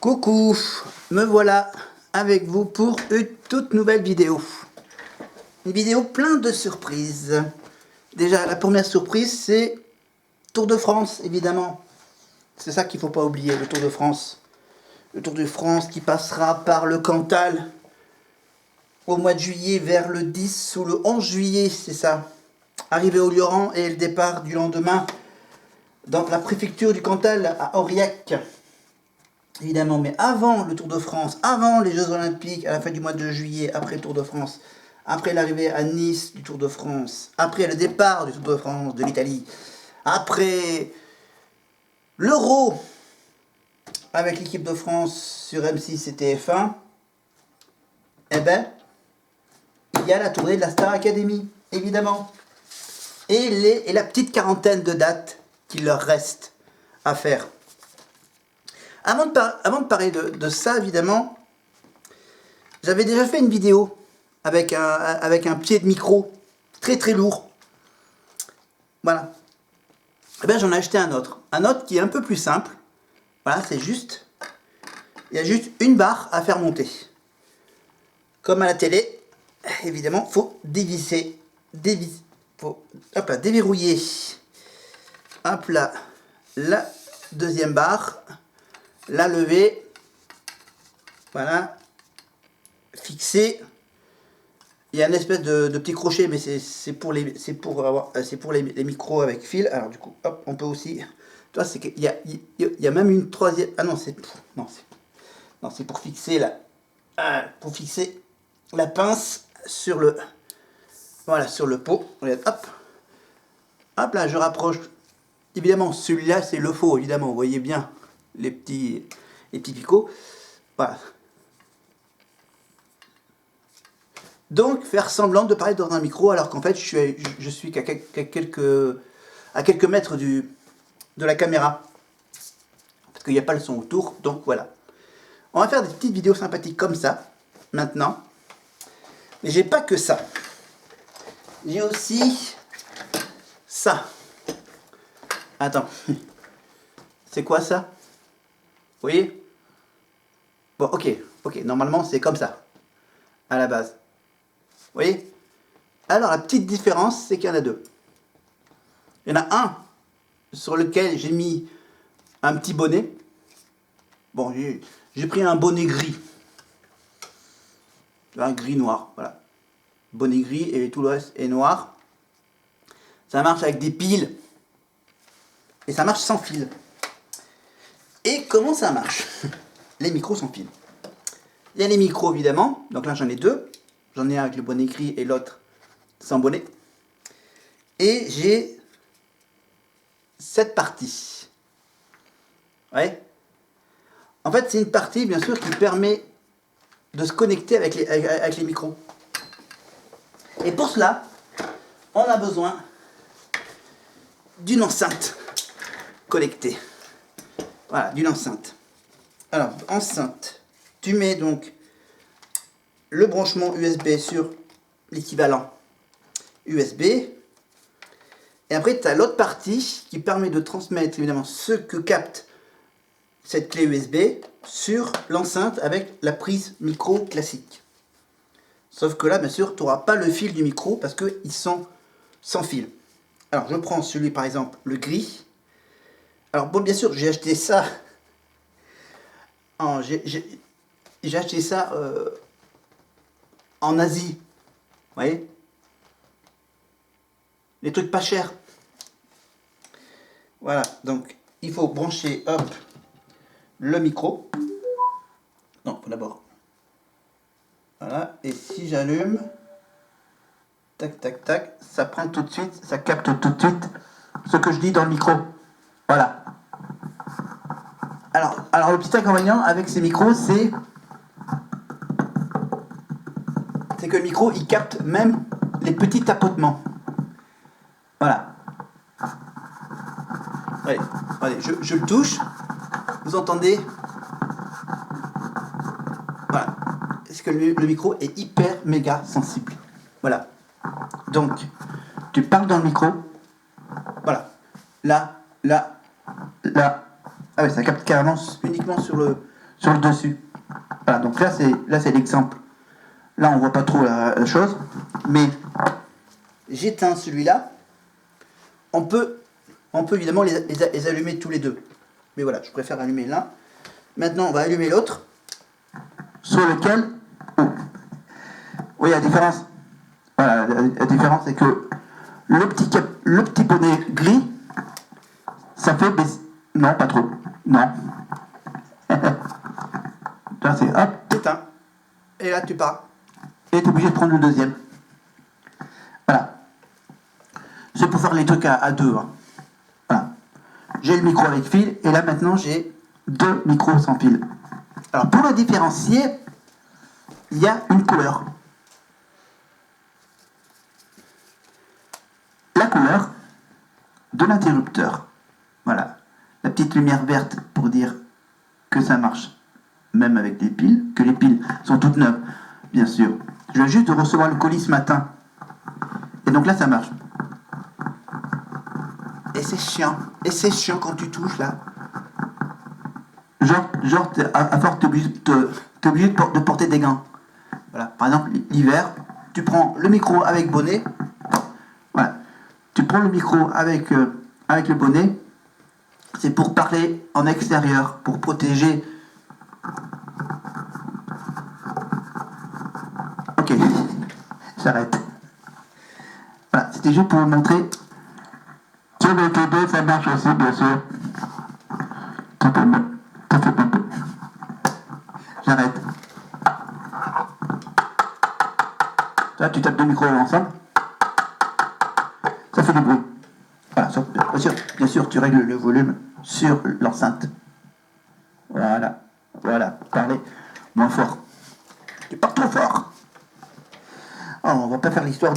Coucou, me voilà avec vous pour une toute nouvelle vidéo. Une vidéo plein de surprises. Déjà, la première surprise, c'est Tour de France, évidemment. C'est ça qu'il ne faut pas oublier, le Tour de France. Le Tour de France qui passera par le Cantal au mois de juillet, vers le 10 ou le 11 juillet, c'est ça. Arrivé au Lioran et le départ du lendemain dans la préfecture du Cantal à Aurillac. Évidemment, mais avant le Tour de France, avant les Jeux Olympiques, à la fin du mois de juillet, après le Tour de France, après l'arrivée à Nice du Tour de France, après le départ du Tour de France de l'Italie, après l'Euro avec l'équipe de France sur M6 et TF1, eh ben, il y a la tournée de la Star Academy, évidemment. Et la petite quarantaine de dates qu'il leur reste à faire. Avant de parler de ça, évidemment, j'avais déjà fait une vidéo avec un pied de micro très très lourd. Voilà. Et bien j'en ai acheté un autre. Un autre qui est un peu plus simple. Voilà, c'est juste... Il y a juste une barre à faire monter. Comme à la télé, évidemment, il faut dévisser. Faut, hop là, déverrouiller. Hop là, la deuxième barre. La lever. Voilà. Fixer. Il y a une espèce de petit crochet, mais c'est pour les micros avec fil. Alors du coup, hop, on peut aussi. Toi, c'est qu'il y a même une troisième. Ah non, c'est pour fixer la pince sur le pot. Regarde, hop, hop là, je rapproche. Évidemment, celui-là, c'est le faux. Évidemment, vous voyez bien les petits picots. Voilà. Donc, faire semblant de parler dans un micro alors qu'en fait, je suis qu'à quelques mètres de la caméra. Parce qu'il n'y a pas le son autour, donc voilà. On va faire des petites vidéos sympathiques comme ça, maintenant. Mais j'ai pas que ça. J'ai aussi ça. Attends. C'est quoi ça? Vous voyez? Bon, ok. Normalement, c'est comme ça. À la base. Vous voyez? Alors, la petite différence, c'est qu'il y en a deux. Il y en a un sur lequel j'ai mis un petit bonnet. Bon, j'ai pris un bonnet gris. Un gris noir, voilà. Bonnet gris et tout le reste est noir. Ça marche avec des piles. Et ça marche sans fil. Et comment ça marche? Les micros sans fil. Il y a les micros, évidemment. Donc là, j'en ai deux. J'en ai un avec le bonnet gris et l'autre sans bonnet. Et j'ai cette partie. Ouais. En fait, c'est une partie, bien sûr, qui permet de se connecter avec les micros. Et pour cela, on a besoin d'une enceinte connectée. Voilà, d'une enceinte. Alors, enceinte, tu mets donc le branchement USB sur l'équivalent USB. Et après, tu as l'autre partie qui permet de transmettre évidemment ce que capte cette clé USB sur l'enceinte avec la prise micro classique. Sauf que là, bien sûr, tu n'auras pas le fil du micro parce qu'ils sont sans fil. Alors, je prends celui, par exemple, le gris. Alors, bon, bien sûr, j'ai acheté ça. J'ai acheté ça en Asie. Vous voyez? Les trucs pas chers. Voilà, donc il faut brancher, hop, le micro. Non, d'abord. Voilà, et si j'allume, tac, ça prend tout de suite, ça capte tout de suite ce que je dis dans le micro. Voilà. Alors le petit inconvénient avec ces micros, c'est que le micro, il capte même les petits tapotements. Voilà. Allez, je le touche. Vous entendez? Voilà. Est-ce que le micro est hyper méga sensible? Voilà. Donc, tu parles dans le micro. Voilà. Là. Ah ouais, ça capte carrément uniquement sur sur le dessus. Voilà, donc là c'est l'exemple. Là on voit pas trop la chose, mais j'éteins celui-là. On peut évidemment les allumer tous les deux. Mais voilà, je préfère allumer l'un. Maintenant on va allumer l'autre. Sur lequel... Oui, la différence. Voilà, la différence c'est que le petit bonnet gris, ça fait baisser. Non, pas trop. Non. Là c'est hop, t'éteins. Et là tu pars. Et t'es obligé de prendre le deuxième. Voilà. C'est pour faire les trucs à deux. Hein. Voilà. J'ai le micro avec fil et là maintenant j'ai deux micros sans fil. Alors pour le différencier, il y a une couleur. La couleur de l'interrupteur. Voilà. La petite lumière verte pour dire que ça marche même avec des piles, que les piles sont toutes neuves, bien sûr. Je viens juste de recevoir le colis ce matin. Et donc là ça marche. Et c'est chiant. Et c'est chiant quand tu touches là. Genre à force t'es obligé de porter des gants. Voilà. Par exemple, l'hiver, tu prends le micro avec bonnet. Voilà. Tu prends le micro avec le bonnet. C'est pour parler en extérieur, pour protéger. Ok, j'arrête. Voilà, c'était juste pour vous montrer. Sur le TV, ça marche aussi, bien sûr. J'arrête. Là, tu tapes deux micros ensemble. Ça fait du bruit. Voilà, bien sûr, tu règles le volume sur l'enceinte. Voilà, voilà, parlez moins fort. Tu parles trop fort. Oh, on va pas faire l'histoire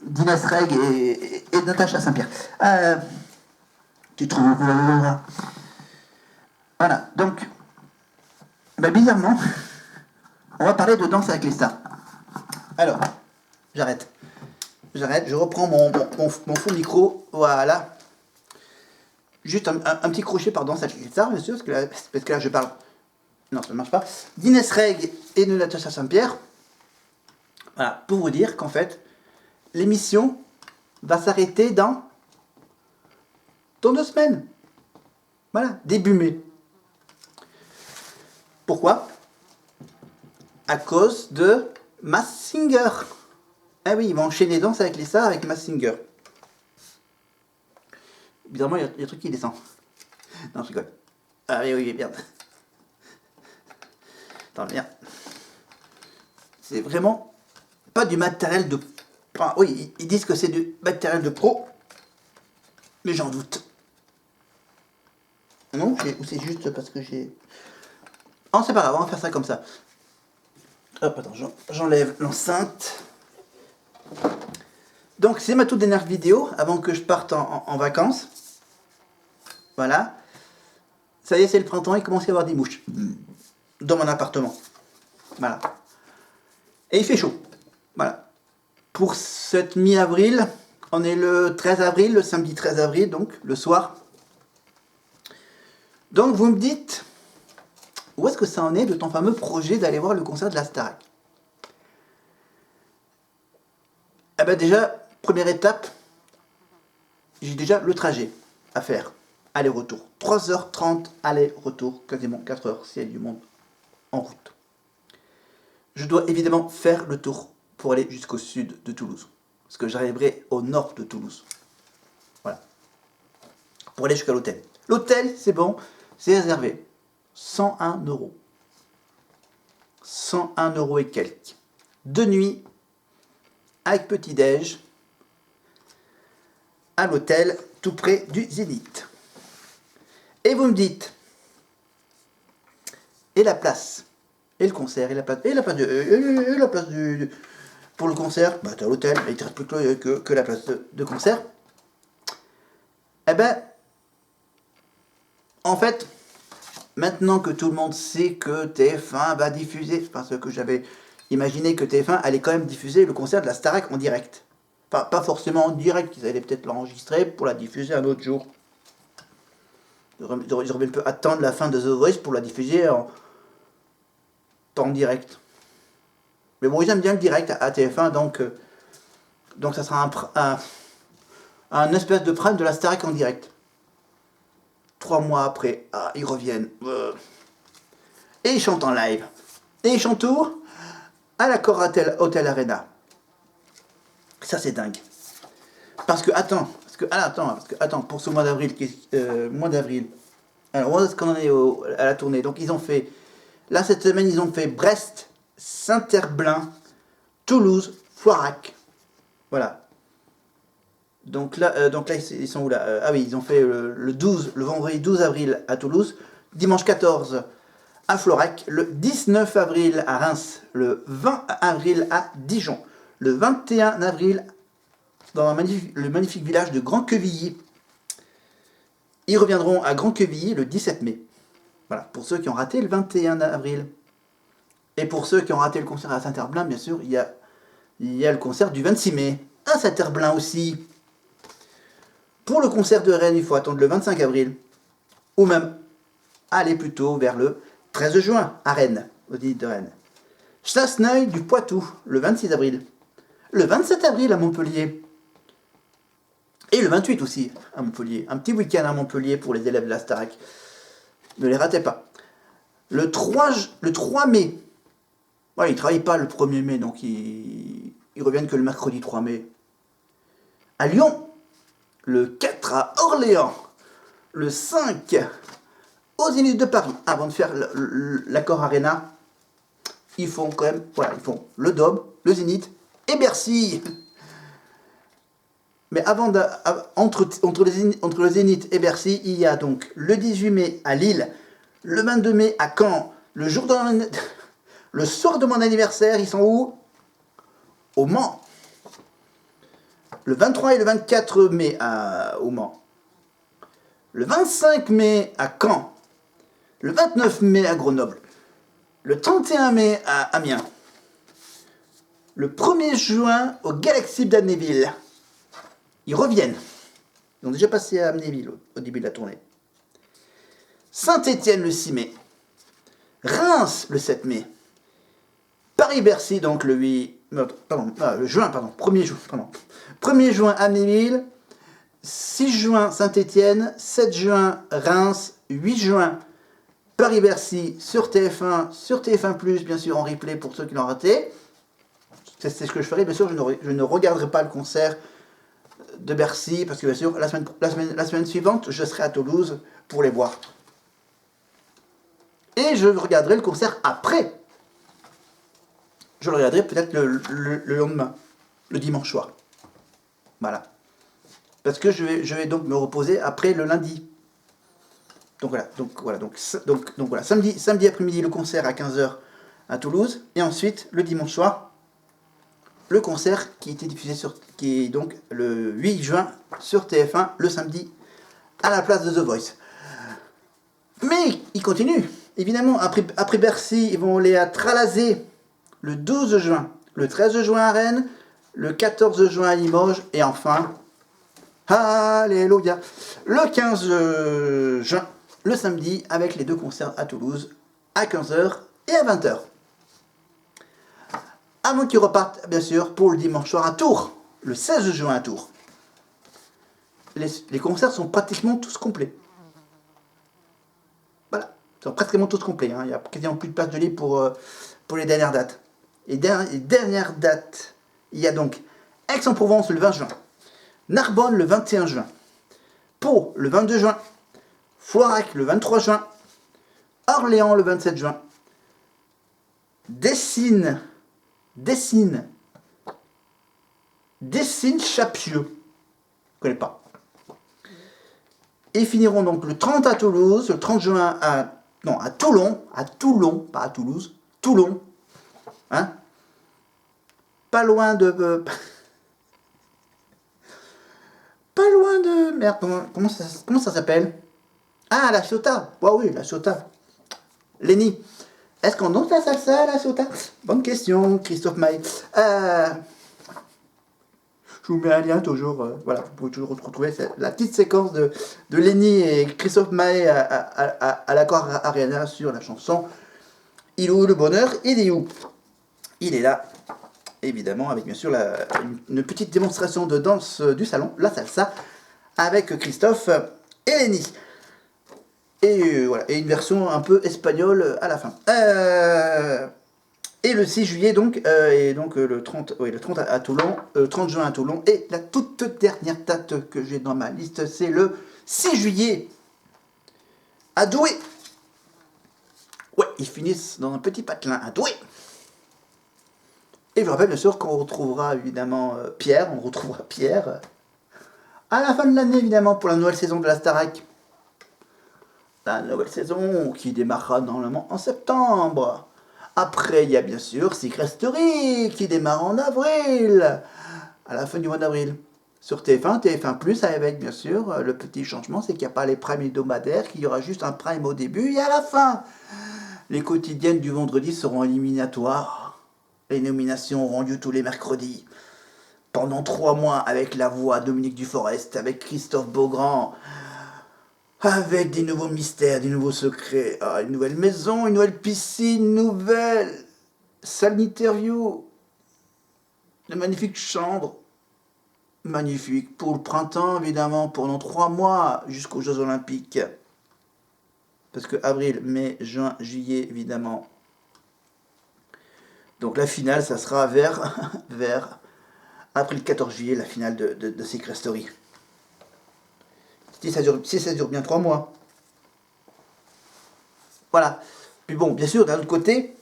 d'Inès Reg et de Natacha Saint-Pierre. Tu trouves. Voilà, donc, bizarrement, on va parler de Danse avec les stars. Alors, j'arrête, je reprends mon faux micro, voilà. Juste un petit crochet par Danse avec les stars, bien sûr, parce que là je parle. Non, ça ne marche pas. D'Inès Reg et de Natacha Saint-Pierre. Voilà, pour vous dire qu'en fait, l'émission va s'arrêter dans 2 semaines. Voilà, début mai. Pourquoi? À cause de Masked Singer. Ah oui, ils vont enchaîner Danse avec les stars avec Masked Singer. Évidemment, il y a un truc qui descend. Non, je rigole. Ah oui, merde. Attends, merde. C'est vraiment pas du matériel de... Enfin, oui, ils disent que c'est du matériel de pro, mais j'en doute. Non, ou c'est juste parce que j'ai... Oh, c'est pas grave, on va faire ça comme ça. Hop, attends, j'enlève l'enceinte. Donc, c'est ma toute dernière vidéo avant que je parte en vacances. Voilà. Ça y est, c'est le printemps, il commence à y avoir des mouches. Dans mon appartement. Voilà. Et il fait chaud. Voilà. Pour cette mi-avril, on est le 13 avril, le samedi 13 avril, donc, le soir. Donc, vous me dites, où est-ce que ça en est de ton fameux projet d'aller voir le concert de la Starac? Eh bien déjà, première étape, j'ai déjà le trajet à faire. Aller-retour. 3h30 aller-retour, quasiment 4h s'il y a du monde en route. Je dois évidemment faire le tour pour aller jusqu'au sud de Toulouse. Parce que j'arriverai au nord de Toulouse. Voilà. Pour aller jusqu'à l'hôtel. L'hôtel, c'est bon, c'est réservé. 101 €. 101 € et quelques. 2 nuits, avec petit-déj, à l'hôtel, tout près du Zénith. Et vous me dites, et la place, et le concert, et la place pour le concert, t'as l'hôtel, il ne te reste plus que la place de concert. Eh ben, en fait, maintenant que tout le monde sait que TF1 va diffuser, parce que j'avais imaginé que TF1 allait quand même diffuser le concert de la Starac en direct. Pas forcément en direct, ils allaient peut-être l'enregistrer pour la diffuser un autre jour. Ils auraient un peu attendre la fin de The Voice pour la diffuser pas en direct. Mais bon, ils aiment bien le direct à TF1, donc ça sera un espèce de prime de la Starac en direct. 3 mois après, ils reviennent. Et ils chantent en live. Et ils chantent où? À l'Accor Hotel Arena. Ça, c'est dingue. Parce que, attends, pour ce mois d'avril, alors, où est-ce qu'on en est à la tournée? Donc, ils ont fait, là, cette semaine, ils ont fait Brest, Saint-Herblain, Toulouse, Floirac. Voilà. Donc là, ils sont où là? Ah oui, ils ont fait le vendredi 12 avril à Toulouse, dimanche 14 à Floirac, le 19 avril à Reims, le 20 avril à Dijon, le 21 avril dans le magnifique village de Grand-Quevilly. Ils reviendront à Grand-Quevilly le 17 mai. Voilà, pour ceux qui ont raté le 21 avril. Et pour ceux qui ont raté le concert à Saint-Herblain, bien sûr, il y a le concert du 26 mai à Saint-Herblain aussi. Pour le concert de Rennes, il faut attendre le 25 avril. Ou même aller plutôt vers le 13 juin à Rennes, au Zénith de Rennes. Chasseneuil du Poitou, le 26 avril. Le 27 avril à Montpellier. Et le 28 aussi à Montpellier. Un petit week-end à Montpellier pour les élèves de la Starac. Ne les ratez pas. Le 3 mai. Ouais, ils ne travaillent pas le 1er mai, donc ils reviennent que le mercredi 3 mai. À Lyon. Le 4 à Orléans. Le 5 au Zénith de Paris. Avant de faire l'Accor Arena, ils font quand même, voilà, ils font le Dôme, le Zénith et Bercy. Mais entre le Zénith et Bercy, il y a donc le 18 mai à Lille, le 22 mai à Caen, le soir de mon anniversaire, ils sont où? Au Mans. Le 23 et le 24 mai au Mans. Le 25 mai à Caen. Le 29 mai à Grenoble. Le 31 mai à Amiens. Le 1er juin au Galaxy d'Amnéville. Ils reviennent. Ils ont déjà passé à Amnéville au début de la tournée. Saint-Étienne le 6 mai. Reims le 7 mai. Paris-Bercy donc le 1er juin. 1er juin Amnéville. 6 juin Saint-Étienne. 7 juin Reims. 8 juin Paris-Bercy sur TF1, sur TF1+, bien sûr en replay pour ceux qui l'ont raté. C'est ce que je ferai, bien sûr, je ne regarderai pas le concert de Bercy, parce que bien sûr, la semaine suivante, je serai à Toulouse pour les voir. Et je regarderai le concert après. Je le regarderai peut-être le lendemain, le dimanche soir. Voilà. Parce que je vais donc me reposer après le lundi. Donc voilà, samedi après-midi le concert à 15h à Toulouse, et ensuite le dimanche soir le concert qui était diffusé qui est donc le 8 juin sur TF1 le samedi à la place de The Voice. Mais il continue, évidemment, après Bercy, ils vont aller à Tralazé le 12 juin, le 13 juin à Rennes, le 14 juin à Limoges, et enfin, alléluia, le 15 juin, le samedi, avec les 2 concerts à Toulouse, à 15h et à 20h. Avant qu'ils repartent, bien sûr, pour le dimanche soir à Tours, le 16 juin à Tours. Les concerts sont pratiquement tous complets. Voilà, ils sont pratiquement tous complets. Hein. Il n'y a quasiment plus de place de libre pour les dernières dates. Et dernières dates, il y a donc Aix-en-Provence le 20 juin, Narbonne le 21 juin, Pau le 22 juin, Floirac le 23 juin, Orléans le 27 juin, Dessines Chapieux, je ne connais pas. Et finiront donc le 30 à Toulouse, le 30 juin à Toulon, pas à Toulouse, Toulon, hein, pas loin de merde, comment ça s'appelle? Ah, la Ciotat. Oui, la Ciotat. Lenny. Est-ce qu'on danse la salsa, la Ciotat? Bonne question, Christophe Maé. Je vous mets un lien toujours. Voilà, vous pouvez toujours retrouver la petite séquence de Lenny et Christophe Maé à l'Accor Arena sur la chanson Il est où le bonheur? Il est où? Il est là, évidemment, avec bien sûr une petite démonstration de danse du salon, la salsa, avec Christophe et Lenny. Et voilà, et une version un peu espagnole à la fin. Et le 6 juillet, donc, et donc le 30, oui, le 30 à Toulon, 30 juin à Toulon. Et la toute dernière date que j'ai dans ma liste, c'est le 6 juillet à Douai. Ouais, ils finissent dans un petit patelin à Douai. Et je vous rappelle bien sûr qu'on retrouvera évidemment Pierre, on retrouvera Pierre à la fin de l'année évidemment pour la nouvelle saison de la Starac. La nouvelle saison qui démarrera normalement en septembre. Après, il y a bien sûr Secret Story qui démarre en avril, à la fin du mois d'avril. Sur TF1, TF1+, avec bien sûr le petit changement, c'est qu'il n'y a pas les primes hebdomadaires, qu'il y aura juste un prime au début et à la fin. Les quotidiennes du vendredi seront éliminatoires. Les nominations auront lieu tous les mercredis. Pendant 3 mois, avec la voix Dominique Duforest, avec Christophe Beaugrand, avec des nouveaux mystères, des nouveaux secrets, une nouvelle maison, une nouvelle piscine, une nouvelle salle d'interview, de magnifiques chambres, magnifiques, pour le printemps évidemment, pendant 3 mois jusqu'aux Jeux Olympiques. Parce que avril, mai, juin, juillet évidemment. Donc la finale, ça sera vers après le 14 juillet, la finale de Secret Story. Si ça dure bien 3 mois. Voilà. Puis bon, bien sûr, d'un autre côté,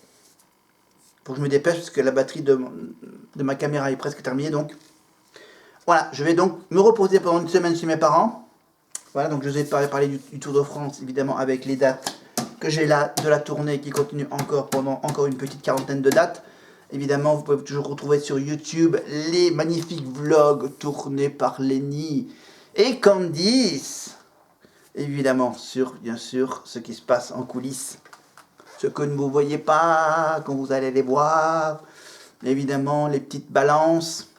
faut que je me dépêche parce que la batterie de ma caméra est presque terminée. Donc voilà, je vais donc me reposer pendant une semaine chez mes parents. Voilà, donc je vous ai parlé du Tour de France, évidemment, avec les dates que j'ai là de la tournée qui continue encore pendant encore une petite quarantaine de dates. Évidemment, vous pouvez toujours retrouver sur YouTube les magnifiques vlogs tournés par Lenny et Candice. Évidemment, bien sûr, ce qui se passe en coulisses. Ce que ne vous voyez pas quand vous allez les voir. Évidemment, les petites balances.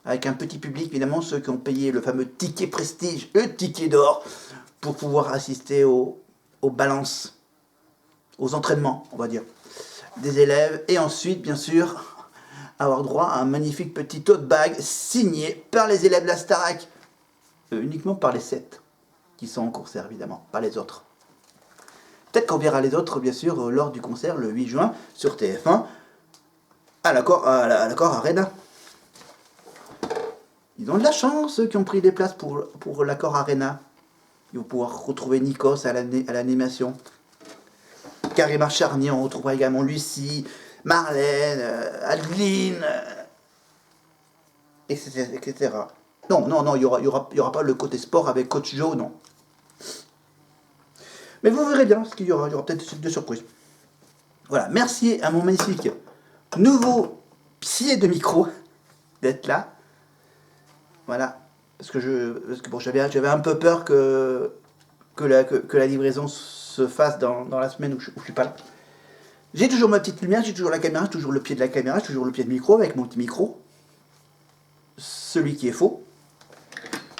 Avec un petit public, évidemment, ceux qui ont payé le fameux ticket prestige, le ticket d'or, pour pouvoir assister aux balances, aux entraînements, on va dire, des élèves. Et ensuite, bien sûr, avoir droit à un magnifique petit tote bag signé par les élèves de la Starac. Uniquement par les 7 qui sont en concert, évidemment, pas les autres. Peut-être qu'on verra les autres, bien sûr, lors du concert le 8 juin sur TF1 à l'accord Arena. Ils ont de la chance, ceux qui ont pris des places pour l'accord Arena. Ils vont pouvoir retrouver Nikos à l'animation. Karima Charnier, on retrouvera également Lucie, Marlène, Adeline, etc. Non, il y aura pas le côté sport avec Coach Joe, non. Mais vous verrez bien ce qu'il y aura peut-être des surprises. Voilà, merci à mon magnifique nouveau pied de micro d'être là. Voilà, parce que bon, j'avais un peu peur que la livraison se fasse dans la semaine où je suis pas là. J'ai toujours ma petite lumière, j'ai toujours la caméra, j'ai toujours le pied de la caméra, j'ai toujours le pied de micro avec mon petit micro. Celui qui est faux.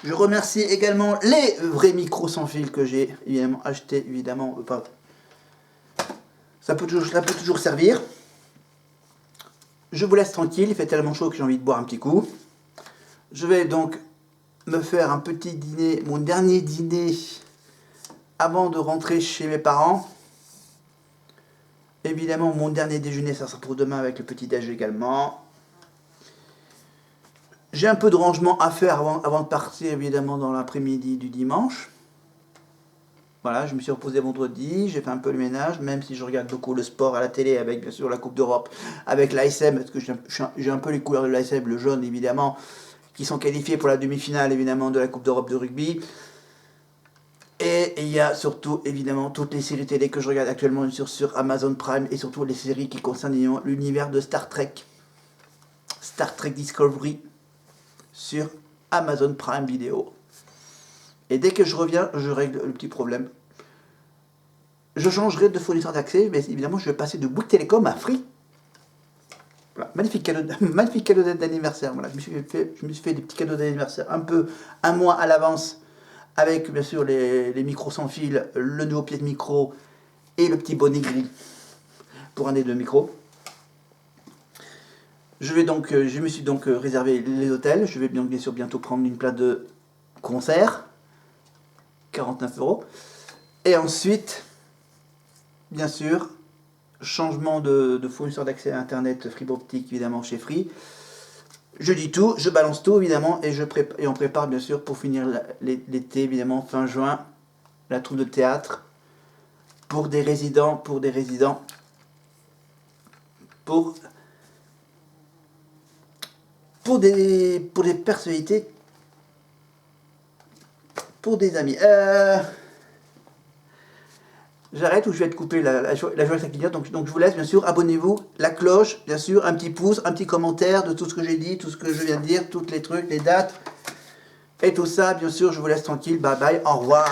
Je remercie également les vrais micros sans fil que j'ai évidemment acheté, évidemment. Ça peut toujours servir. Je vous laisse tranquille, il fait tellement chaud que j'ai envie de boire un petit coup. Je vais donc me faire un petit dîner, mon dernier dîner avant de rentrer chez mes parents. Évidemment, mon dernier déjeuner, ça sera pour demain avec le petit déj également. J'ai un peu de rangement à faire avant de partir, évidemment, dans l'après-midi du dimanche. Voilà, je me suis reposé vendredi, j'ai fait un peu le ménage, même si je regarde beaucoup le sport à la télé, avec bien sûr la Coupe d'Europe, avec l'ASM, parce que j'ai un peu les couleurs de l'ASM, le jaune évidemment, qui sont qualifiés pour la demi-finale évidemment de la Coupe d'Europe de rugby. Et il y a surtout évidemment toutes les séries télé que je regarde actuellement sur Amazon Prime, et surtout les séries qui concernent l'univers de Star Trek. Star Trek Discovery sur Amazon Prime Video. Et dès que je reviens, je règle le petit problème. Je changerai de fournisseur d'accès, mais évidemment, je vais passer de Bouygues Télécom à Free. Voilà, magnifique cadeau d'anniversaire. Voilà, je me suis fait des petits cadeaux d'anniversaire un mois à l'avance, avec bien sûr les micros sans fil, le nouveau pied de micro et le petit bonnet gris pour un des deux micros. Je me suis donc réservé les hôtels. Je vais bien sûr bientôt prendre une place de concert, 49 €. Et ensuite, bien sûr, changement de fournisseur d'accès à Internet fibre optique évidemment chez Free. Je dis tout, je balance tout évidemment et on prépare bien sûr pour finir l'été évidemment fin juin la troupe de théâtre pour des résidents, pour des personnalités, pour des amis. J'arrête ou je vais être coupé, la joie ça clignote, donc je vous laisse bien sûr, abonnez-vous, la cloche, bien sûr, un petit pouce, un petit commentaire de tout ce que j'ai dit, tout ce que je viens de dire, tous les trucs, les dates, et tout ça, bien sûr, je vous laisse tranquille, bye bye, au revoir.